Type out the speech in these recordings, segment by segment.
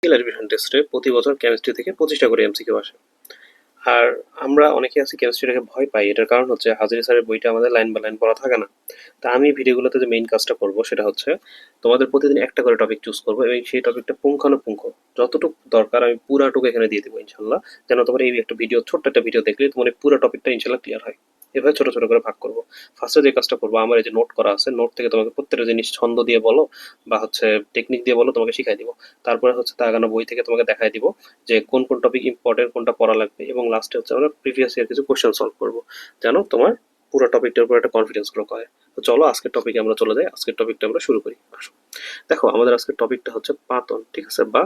Admission টেস্টে প্রতি বছর কেমিস্ট্রি থেকে 25টা করে এমসিকিউ আসে। আর আমরা অনেকে আছি কেমিস্ট্রিটাকে ভয় পাই, এটার কারণ হচ্ছে হাজারি স্যারের বইটা আমাদের লাইন বাই লাইন পড়া থাকে না। তা আমি ভিডিওগুলোতে যে মেইন কাজটা করবো সেটা হচ্ছে তোমাদের প্রতিদিন একটা করে টপিক চুজ করবো এবং সেই টপিকটা পুঙ্খানুপুঙ্খ যতটুকু দরকার আমি পুরাটুকু এখানে দিয়ে দেবো ইনশাল্লাহ, যেন তোমার এই একটা ভিডিও, ছোট্ট একটা ভিডিও দেখলে তোমার এই পুরো টপিকটা ইনশাল্লাহ ক্লিয়ার হয়। এভাবে ছোট ছোট করে ভাগ করবো। ফার্স্টে যে কাজটা করবো, আমার এই যে নোট করা আছে, নোট থেকে তোমাকে প্রত্যেকটা জিনিস ছন্দ দিয়ে বলো বা হচ্ছে টেকনিক দিয়ে বলো, তোমাকে শিখাই দিব। তারপরে হচ্ছে তাগানো বই থেকে তোমাকে দেখাই দিব যে কোন কোন টপিক ইম্পর্টেন্ট, কোনটা পড়া লাগবে, এবং লাস্টে হচ্ছে আমরা প্রিভিয়াস ইয়ার কিছু কোশ্চেন সলভ করবো, যেন তোমার পুরো টপিকটার উপর একটা কনফিডেন্স গ্রো করে। তো চলো আজকের টপিকে আমরা চলে যাই, আজকের টপিকটা আমরা শুরু করি। আসো, দেখো আমাদের আজকের টপিকটা হচ্ছে পাতন, ঠিক আছে, বা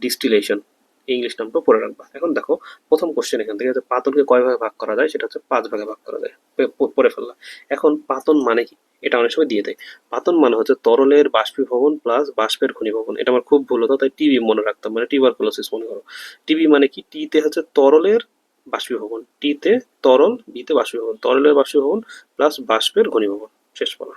ডিস্টিলেশন। ইংলিশ নামটা পড়ে রাখবা। এখন দেখো প্রথম কোশ্চেন এখান থেকে, যে পাতনকে কয় ভাগে ভাগ করা যায়, সেটা হচ্ছে 5 ভাগে ভাগ করা যায়। পড়ে ফেললা। এখন পাতন মানে কি, এটা অনেক সময় দিয়ে দেয়। পাতন মানে হচ্ছে তরলের বাষ্পীভবন প্লাস বাষ্পের ঘনীভবন। এটা আমার খুব ভুল হতো, তাই টিবি মনে রাখতাম, মানে টিউবারকুলোসিস মনে করো। টিবি মানে কি, টিতে হচ্ছে তরলের বাষ্পীভবন, টিতে তরল, বিতে বাষ্পীভবন, তরলের বাষ্পীভবন প্লাস বাষ্পের ঘনীভবন। শেষ বলা।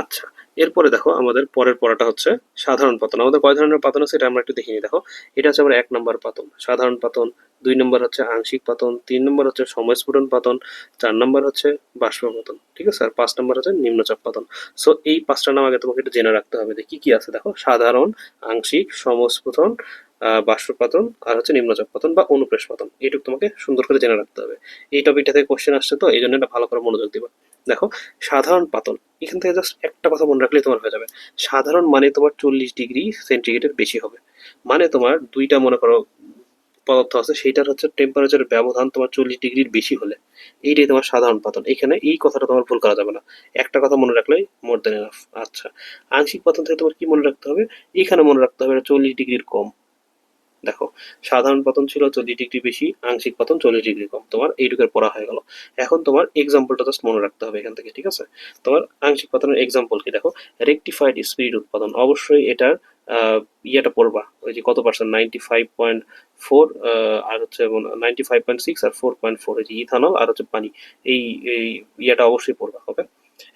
আচ্ছা, এরপরে দেখো আমাদের পরের পড়াটা হচ্ছে সাধারণ পাতন। আমাদের কয় ধরনের পাতন আছে এটা আমরা একটু দেখে নিই। দেখো, এটা হচ্ছে আমার 1 নম্বর পাতন, সাধারণ পাতন। 2 নম্বর হচ্ছে আংশিক পাতন। 3 নম্বর হচ্ছে সময়স্ফুটন পাতন। 4 নম্বর হচ্ছে বাষ্প পাতন, ঠিক আছে। আর 5 নম্বর হচ্ছে নিম্নচাপ পাতন। সো এই 5টা নাম আগে তোমাকে একটু জেনে রাখতে হবে যে কি কি আছে। দেখো, সাধারণ, আংশিক, সমস্ফুটন, বাষ্পপাতন, আর হচ্ছে নিম্নচাপ পাতন বা অনুপ্রেশ পাতন। এইটুকু তোমাকে সুন্দর করে জেনে রাখতে হবে। এই টপিকটা থেকে কোশ্চেন আসছে, তো এই জন্য এটা ভালো করে মনোযোগ দিবা। দেখো, সাধারণ পাতন, এখান থেকে জাস্ট একটা কথা মনে রাখলেই তোমার হয়ে যাবে। সাধারণ মানে তোমার 40 ডিগ্রি সেন্টিগ্রেডের বেশি হবে। মানে তোমার দুইটা মনে করো পদার্থ আছে, সেইটার হচ্ছে টেম্পারেচারের ব্যবধান তোমার 40 ডিগ্রির বেশি হলে এইটাই তোমার সাধারণ পাতন। এখানে এই কথাটা তোমার ভুল করা যাবে না। একটা কথা মনে রাখলেই মোর দেন এনাফ। আচ্ছা, আংশিক পাতন থেকে তোমার কি মনে রাখতে হবে, এখানে মনে রাখতে হবে 40 ডিগ্রির কম। দেখো, সাধারণ পতন ছিল 40 ডিগ্রি বেশি, আংশিক পতন 40 ডিগ্রি কম। তোমার এইটুকের পড়া হয়ে গেল। এখন তোমার এক্সাম্পলটা জাস্ট মনে রাখতে হবে এখান থেকে, ঠিক আছে। তোমার আংশিক পতনের এক্সাম্পল কি, দেখো, রেকটিফাইড স্পিড উৎপাদন। অবশ্যই এটার ইয়েটা পড়বা, ওই যে কত পার্সেন্ট, 95.4, আর হচ্ছে 95.6 আর 4.4, এই যে ইথানল আর হচ্ছে পানি। এই এই ইয়েটা অবশ্যই পড়বা, ওকে।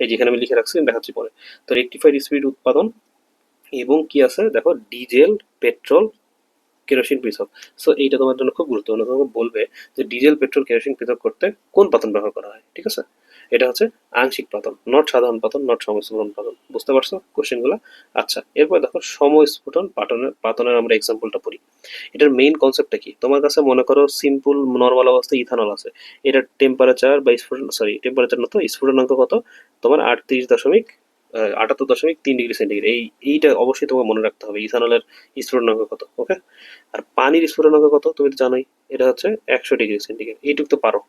এই যেখানে আমি লিখে রাখছি দেখাচ্ছি পরে। তো রেকটিফাইড স্পিড উৎপাদন এবং কি আছে দেখো, ডিজেল, পেট্রোল, কেরোসিন পৃথক। সো এইটা তোমার জন্য খুব গুরুত্বপূর্ণ। তোমাকে বলবে যে ডিজেল, পেট্রোল, কেরোসিন পৃথক করতে কোন পাতন ব্যবহার করা হয়, ঠিক আছে। এটা হচ্ছে আংশিক পাতন, নট সাধারণ পাতন, নট সমস্ফুটন পাতন। বুঝতে পারছো কোশ্চেনগুলো? আচ্ছা, এরপর দেখো সমস্ফুটন পাতনের আমরা এক্সাম্পলটা পড়ি। এটার মেইন কনসেপ্টটা কি, তোমার কাছে মনে করো সিম্পল নর্মাল অবস্থায় ইথানল আছে। এটার টেম্পারেচার বা স্ফুটন, সরি টেম্পারেচার না তো, স্ফুটনাঙ্ক কত, তোমার 38.3 ডিগ্রি সেন্টিগ্রেড। এইটা অবশ্যই তোমাকে মনে রাখতে হবে, ইথানলের স্ফুটনাঙ্ক কত, ওকে। আর পানির স্ফুটনাঙ্ক কত তুমি তো জানোই, এটা হচ্ছে 100 ডিগ্রি সেন্টিগ্রেড। এইটুকু তো পারো।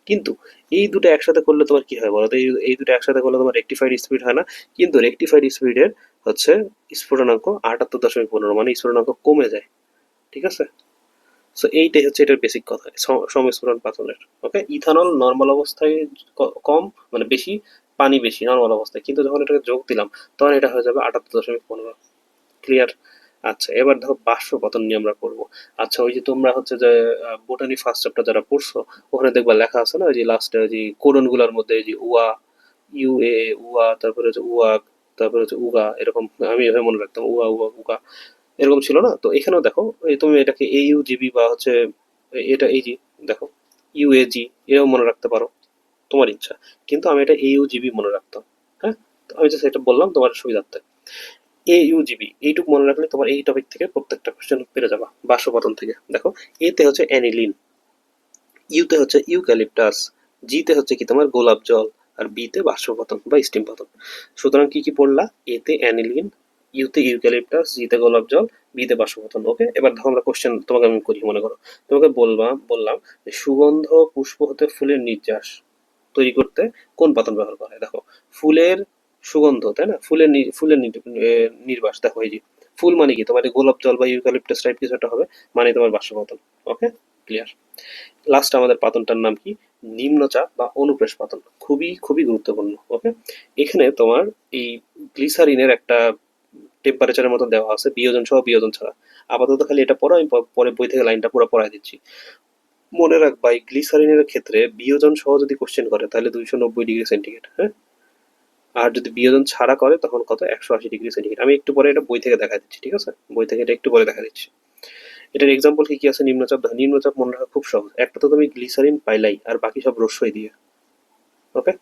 কিন্তু এই দুটো একসাথে করলে তোমার কি হয় বলো তো, এই দুটো একসাথে করলে তোমার রেকটিফাইড স্পিড হয় না। কিন্তু রেকটিফাইড স্পিডের হচ্ছে স্ফুটনাঙ্ক 78.15, মানে স্ফুটনাঙ্ক কমে যায়, ঠিক আছে। সো এইটাই হচ্ছে এটার বেসিক কথা সংস্ফুটন পাতনের, ওকে। ইথানল নর্মাল অবস্থায় কম, মানে বেশি, পানি বেশি নর্মাল অবস্থায়, কিন্তু যখন এটাকে যোগ দিলাম তখন এটা হয়ে যাবে 78.15। ক্লিয়ার? আচ্ছা, এবার দেখো বাষ্পপতন নিয়ে আমরা পড়বো। আচ্ছা, ওই যে তোমরা হচ্ছে যে বোটানি ফার্স্ট চ্যাপ্টার যারা পড়ছো, ওখানে দেখবা লেখা আছে না, ওই যে লাস্টে ওই যে কোডন গুলার মধ্যে এই যে উয়া, ইউএ, উয়া, তারপরে হচ্ছে উয়াক, তারপরে হচ্ছে উগা, এরকম। আমি এভাবে মনে রাখতাম, উয়া উয়া উগা, এরকম ছিল না। তো এখানেও দেখো, এই তুমি এটাকে এইউজিবি বা হচ্ছে এটা এই জি, দেখো, ইউএজি এরকম মনে রাখতে পারো, তোমার ইচ্ছা। কিন্তু আমি এটা এইউজিবি মনে রাখতাম। হ্যাঁ, তো আমি জাস্ট এটা বললাম তোমার সুবিধার্থে। এইউজিবি এইটুকু মনে রাখলে তোমার এই টপিক থেকে প্রত্যেকটা কোশ্চেন পেরে যাবা। বাষ্পপতন থেকে দেখো, এতে হচ্ছে অ্যানিলিন, ইউতে হচ্ছে ইউক্যালিপটাস, জিতে হচ্ছে কি তোমার গোলাপ জল, আর বিতে বাষ্পপতন বা স্টিম পতন। সুতরাং কি কি পড়লা, এতে অ্যানিলিন, ইউতে ইউক্যালিপটাস, জিতে গোলাপ জল, বিতে বাষ্পপতন, ওকে। এবার দেখো আমরা কোশ্চেন তোমাকে আমি করি, মনে করো তোমাকে বললাম যে সুগন্ধ পুষ্প হতে ফুলের নির্যাস তৈরি করতে কোন পাতন ব্যবহার করা হয়। দেখো, ফুলের সুগন্ধ, তাই না, ফুলের নির্বাস। দেখো, এই যে ফুল মানে কি তোমার এই গোলাপ জল বা ইউক্যালিপটাস টাইপ কিছু একটা হবে, মানে তোমার বাষ্পপতন, ওকে। ক্লিয়ার? লাস্ট আমাদের পাতনটার নাম কি, নিম্নচাপ বা অনুপ্রেশ পাতন। খুবই খুবই গুরুত্বপূর্ণ, ওকে। এখানে তোমার এই গ্লিসারিনের একটা টেম্পারেচারের মতো দেওয়া আছে, বিয়োজন সহ বিয়োজন ছাড়া। আপাতত খালি এটা পড়ো, আমি পরে বই থেকে লাইনটা পুরো পড়াই দিচ্ছি। মনে রাখবা এই গ্লিসারিনের ক্ষেত্রে বিয়োজন সহ যদি কোশ্চেন করে তাহলে 290 ডিগ্রি সেন্টিগ্রেড, হ্যাঁ। আর যদি বিয়োজন ছাড়া করে তখন কত, 180 ডিগ্রি সেন্টিগ্রেড। আমি একটু পরে এটা বই থেকে দেখা দিচ্ছি, ঠিক আছে, বই থেকে এটা একটু পরে দেখা দিচ্ছি। এটার এক্সাম্পল কি কি আছে? নিম্নচাপ। দেখো নিম্নচাপ মনে রাখা খুব সহজ, একটা তো তুমি গ্লিসারিন পাইলাই আর বাকি সব রস্যই দিয়ে। ওকে,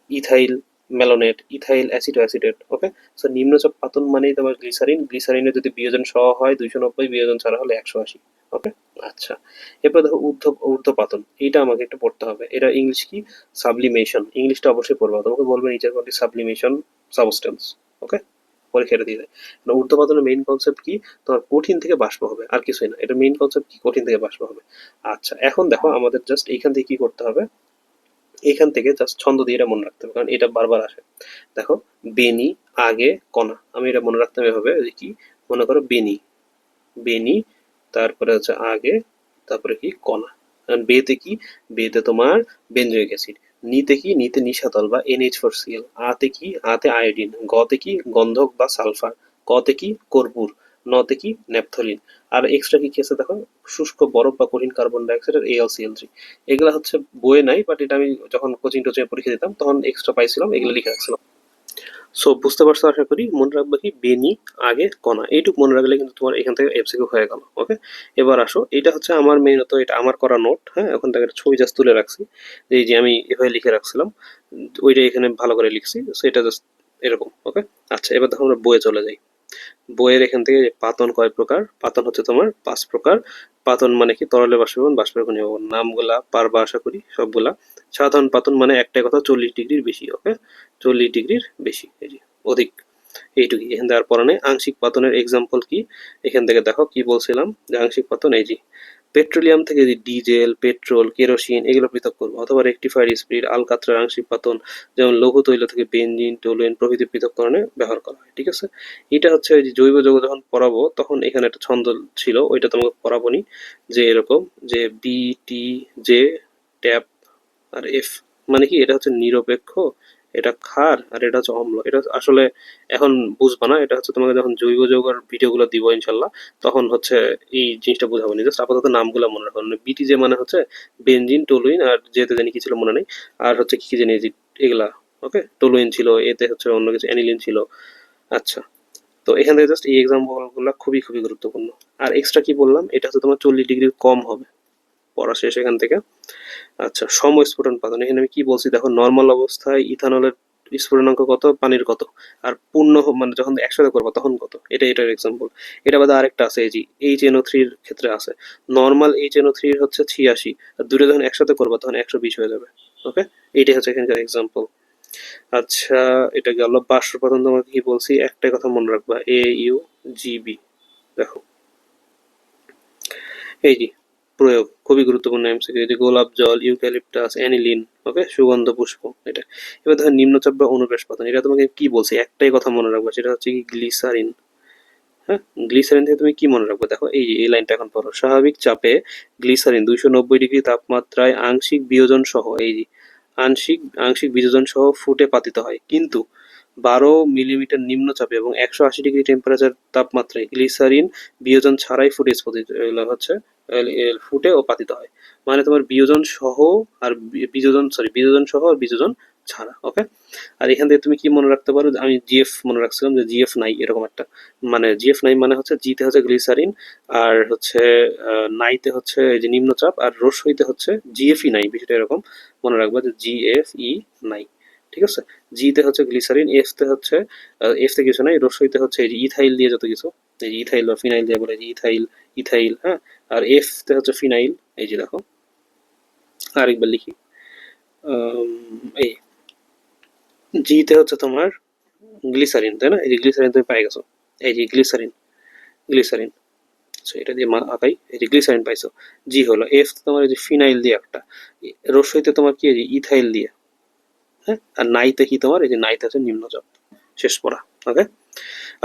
ইথাইল ম্যালোনেট, ইথাইল অ্যাসিড অ্যাসিডেট। ওকে, সো নিম্নচাপ পাতন মানেই তোমার গ্লিসারিন, গ্লিসারিনে যদি বিয়োজন সহ হয় 290, বিয়োজন ছাড়া হলে 180। ওকে, আচ্ছা, এরপর দেখো ঊর্ধ্বপাতন, এইটা আমাকে একটু পড়তে হবে। এটা ইংলিশ কি? সাবলিমেশন। ইংলিশটা অবশ্যই পড়বা, তোমাকে বলবে নিচের কোনটি সাবলিমেশন সাবস্টেন্স। ওকে, পরীক্ষা এটা দিয়ে দেয়। ঊর্ধ্বপাতনের মেইন কনসেপ্ট কি? তোমার কঠিন থেকে বাষ্প হবে, আর কিছুই না। এটা মেইন কনসেপ্ট কি? কঠিন থেকে বাষ্প হবে। আচ্ছা, এখন দেখো আমাদের জাস্ট এইখান থেকে কি করতে হবে, এখান থেকে জাস্ট ছন্দ দিয়ে এটা মনে রাখতে হবে, কারণ এটা বারবার আসে। দেখো, বেনি আগে কণা, আমি এটা মনে রাখতে হবে এভাবে যে কি, মনে করো বেনি, বেনি, তারপরে হচ্ছে আগে, তারপরে কি কণা। কারণ বেতে কি? বেতে তোমার বেনজোইক অ্যাসিড। নিতে কি? নিতে নিশাতল বা NH4Cl। আতে কি? আতে আয়োডিন। গতে কি? গন্ধক বা সালফার। কতে কি? কর্পূর। নতে কি? ন্যাপথলিন। আর এক্সট্রা কি কি আছে দেখো, শুষ্ক বরফ বা কঠিন কার্বন ডাইঅক্সাইড আর AlCl3। এগুলা হচ্ছে বইয়ে নাই, বাট এটা আমি যখন কোচিং টোচিং পরীক্ষা দিতাম তখন এক্সট্রা পাইছিলাম, এগুলো লিখে রাখছিলাম। সো বুঝতে পারছো আশা করি। মনে রাখবে কি? বেনি আগে কণা, এইটুকু মনে রাখলে কিন্তু তোমার এখান থেকে এমসিকিউ হয়ে গেল। ওকে, এবার আসো, এটা হচ্ছে আমার মেইনত, এটা আমার করা নোট। হ্যাঁ, এখন থেকে একটা ছবি জাস্ট তুলে রাখছি, এই যে আমি এভাবে লিখে রাখছিলাম, ওইটা এখানে ভালো করে লিখছি, সেটা জাস্ট এরকম। ওকে, আচ্ছা, এবার দেখো আমরা বইয়ে চলে যাই। বইয়ের এখান থেকে যে পাতন কয় প্রকার? পাতন হচ্ছে তোমার 5 প্রকার। পাতন মানে কি? তরলে বাষ্পীভবন, বাষ্পের ঘনীভবন। নামগুলা পারবা আশা করি সবগুলা। সাধারণ পাতন মানে একটাই কথা, 40 ডিগ্রির বেশি। ওকে, 40 ডিগ্রির বেশি, এই যে অধিক, এইটুকুই। এখান থেকে আর পড়া নেই। আংশিক পাতনের এক্সাম্পল কি? এখান থেকে দেখো কি বলছিলাম, যে আংশিক পাতন এই যে পেট্রোলিয়াম থেকে যে ডিজেল, পেট্রোল, কেরোসিন এগুলো পৃথক করবো, অথবা রেকটিফায়ার স্পিরিট, আলকাতরার আংশিক পাতন, যেমন লৌহ তৈল থেকে বেনজিন, টলুইন প্রভৃতি পৃথককরণে ব্যবহার করা হয়। ঠিক আছে, এটা হচ্ছে ওই যে জৈব যৌগ যখন পড়াবো তখন এখানে একটা ছন্দ ছিল, ওইটা তোমাকে পড়াবো নি, যে এরকম যে BT, J, ট্যাপ আর F, মানে কি? এটা হচ্ছে নিরপেক্ষ, এটা ক্ষার, আর এটা হচ্ছে অম্ল। এটা আসলে এখন বুঝবা না, এটা হচ্ছে তোমাকে যখন জৈব যৌগের ভিডিওগুলো দিব ইনশাল্লাহ, তখন হচ্ছে এই জিনিসটা বোঝাবো না। জাস্ট আপাতত নামগুলো মনে রাখো। BTJ মানে হচ্ছে বেনজিন, টলুইন, আর যেতে জানি কি ছিল মনে নেই, আর হচ্ছে কি কি জানি এগুলা। ওকে, টলুইন ছিল, এতে হচ্ছে অন্য কিছু অ্যানিলিন ছিল। আচ্ছা, তো এখান থেকে জাস্ট এই এক্সাম্পল গুলো খুবই খুবই গুরুত্বপূর্ণ। আর এক্সট্রা কি বললাম, এটা হচ্ছে তোমার 40 ডিগ্রির কম হবে। পড়া শেষ এখান থেকে। আচ্ছা, সমস্ফুটন পাতন, এখানে আমি কি বলছি দেখো, নর্মাল অবস্থায় ইথানলের স্ফুটনাঙ্ক কত, পানির কত, আর পূর্ণ মানে যখন একসাথে করবো তখন কত, এটার এক্সাম্পল। এটা বাদে আরেকটা আছে, এই যে HNO3-র ক্ষেত্রে আছে, নর্মাল HNO3 হচ্ছে 86, আর দুটো যখন একসাথে করবো তখন 120 হয়ে যাবে। ওকে, এইটাই হচ্ছে এখানকার এক্সাম্পল। আচ্ছা, এটা গেল বাষ্পপাতন। তোমাকে কি বলছি, একটাই কথা মনে রাখবা, AUGB। দেখো এই যে প্রয়োগ খুবই গুরুত্বপূর্ণ এমসিকিউ, এই যে গোলাপ জল, ইউক্যালিপটাস, অ্যানিলিন। ওকে, সুগন্ধ পুষ্প এটা। এবার দেখো নিম্নচাপ বা অনুপ্রেশ পাতন, এটা তোমাকে কি বলছি, একটাই কথা মনে রাখবা, সেটা হচ্ছে কি? গ্লিসারিন। হ্যাঁ, গ্লিসারিন থেকে তুমি কি মনে রাখবে? দেখো এই যে এই লাইনটা এখন পড়ো, স্বাভাবিক চাপে গ্লিসারিন 290 ডিগ্রি তাপমাত্রায় আংশিক বিয়োজন সহ, এই যে আংশিক আংশিক বিয়োজন সহ ফুটে পাতিত হয়, কিন্তু 12 মিলিমিটার নিম্নচাপে এবং 180 ডিগ্রি টেম্পারেচার তাপমাত্রায় গ্লিসারিন বিয়োজন ছাড়াই ফুটে স্ফুটিত, এগুলো হচ্ছে ফুটে ও পাতিত হয়। মানে তোমার বিয়োজন সহ আর বিয়োজন সহ আর বিয়োজন ছাড়া। ওকে, আর এখান থেকে তুমি কি মনে রাখতে পারো, আমি GF মনে রাখছিলাম, যে GF নাই এরকম একটা, মানে GF নাই মানে হচ্ছে জিতে হচ্ছে গ্লিসারিন, আর হচ্ছে নাইতে হচ্ছে এই যে নিম্নচাপ, আর রসইতে হচ্ছে GFE নাই, বিষয়টা এরকম মনে রাখবা, যে GFE নাই। ঠিক আছে, জিতে হচ্ছে গ্লিসারিন, এফ তে কিছু নাই, রসইতে হচ্ছে এই যে ইথাইল দিয়ে যত কিছু, এই যে ইথাইল বা ফিনাইল দিয়ে বলে, যে ইথাইল, ইথাইল। হ্যাঁ, আর এফ তে হচ্ছে ফিনাইল, এই যে দেখো আরেকবার লিখি, এই জি তে হচ্ছে তোমার গ্লিসারিন, তাই না? এই যে গ্লিসারিন তুমি পাই গেছো, এই যে গ্লিসারিন, গ্লিসারিন। আচ্ছা, এটা দিয়ে আঁকাই, এই যে গ্লিসারিন পাইছো। জি হলো। এফ তোমার এই যে ফিনাইল দিয়ে একটা, রসইতে তোমার কি? এই যে ইথাইল দিয়ে। হ্যাঁ, আর নাইতে কি তোমার? এই যে নাইতে হচ্ছে নিম্নচাপ। শেষ পড়া। ওকে,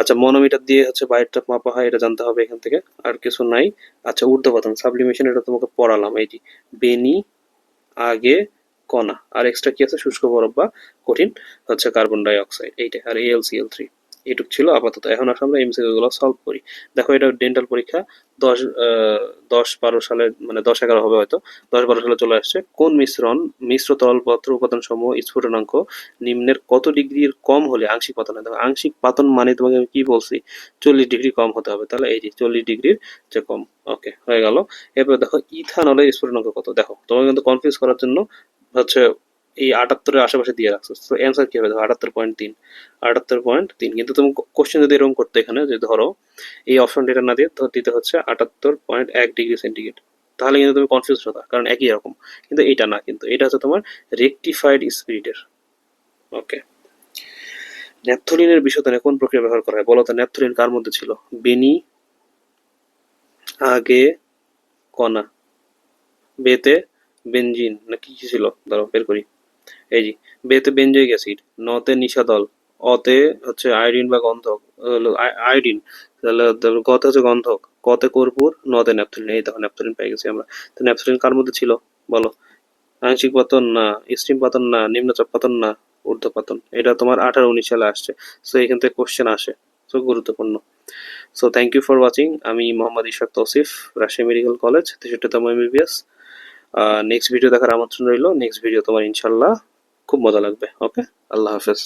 আচ্ছা, মনোমিটার দিয়ে হচ্ছে বাইরের চাপ মাপা হয়, এটা জানতে হবে এখান থেকে, আর কিছু নাই। আচ্ছা, ঊর্ধ্বপাতন সাবলিমেশন, এটা তোমাকে পড়ালাম, এই যে বেনি আগে কণা, আর এক্সট্রা কি আছে? শুষ্ক বরফ বা কঠিন হচ্ছে কার্বন ডাই অক্সাইড, এইটা, আর AlCl3। এটুক ছিল আপাতত। এখন আসলে আমরা এমসিকিউ গুলো সলভ করি। দেখো এটা ডেন্টাল পরীক্ষা 10 10-12 সালে, মানে 10-11 হবে হয়তো, 10-12 সালে চলে আসছে। কোন মিশ্র তরল পদার্থ উপাদান সমূহ স্ফুটনাঙ্ক নিম্নের কত ডিগ্রির কম হলে আংশিক পাতন হয়? দেখো আংশিক পাতন মানে তোমাকে আমি কি বলছি, 40 ডিগ্রি কম হতে হবে। তাহলে এই যে 40 ডিগ্রির যে কম। ওকে, হয়ে গেল। এরপর দেখো ইথানলের স্ফুটনাঙ্ক কত। দেখো তোমাকে কিন্তু কনফিউজ করার জন্য হচ্ছে এই 78-এর আশেপাশে দিয়ে রাখছো, তো অ্যান্সার কি হবে? দেখো 78.3, 78.3। কিন্তু তুমি কোশ্চেন যদি এরকম করতে এখানে যে ধরো এই অপশন এটা না দিয়ে দিতে হচ্ছে 78.1 ডিগ্রি সেন্টিগ্রেড, তাহলে কিন্তু তুমি কনফিউজ হতা, কারণ একই রকম। কিন্তু এটা না, কিন্তু এটা হচ্ছে তোমার রেকটিফাইড স্পিরিটের। ওকে, ন্যাপথলিনের বিশোধনে কোন প্রক্রিয়া ব্যবহার করা হয় বলো তো? ন্যাপথলিন কার মধ্যে ছিল? বেনি, আগে, কণা। বেতে বেনজিন না কি কি ছিল, ধরো বের করি। এই যে বেতে বেনজয়িক অ্যাসিড, নতে নিশাদল, অতে হচ্ছে আয়োডিন বা গন্ধক, আয়োডিন, তাহলে গতে হচ্ছে গন্ধক, কতে কর্পূর, নতে ন্যাপথলিন। এই দেখো ন্যাপথলিন পেয়ে গেছি আমরা। তো ন্যাপথলিন কার মধ্যে ছিল বলো? আংশিক পাতন না, স্টিম পাতন না, নিম্নচাপ পাতন না, ঊর্ধ্বপাতন। এটা তোমার 18-19 সালে আসছে। সো এখান থেকে কোশ্চেন আসে, সো গুরুত্বপূর্ণ। So thank you for watching. আমি মোহাম্মদ ইশাক তৌসিফ, রাজশাহী মেডিকেল কলেজ, 63তম এমবিবিএস। নেক্সট ভিডিও দেখার আমন্ত্রণ রইল। নেক্সট ভিডিও তোমার ইনশাল্লাহ খুব মজা লাগবে। ওকে, আল্লাহ হাফেজ।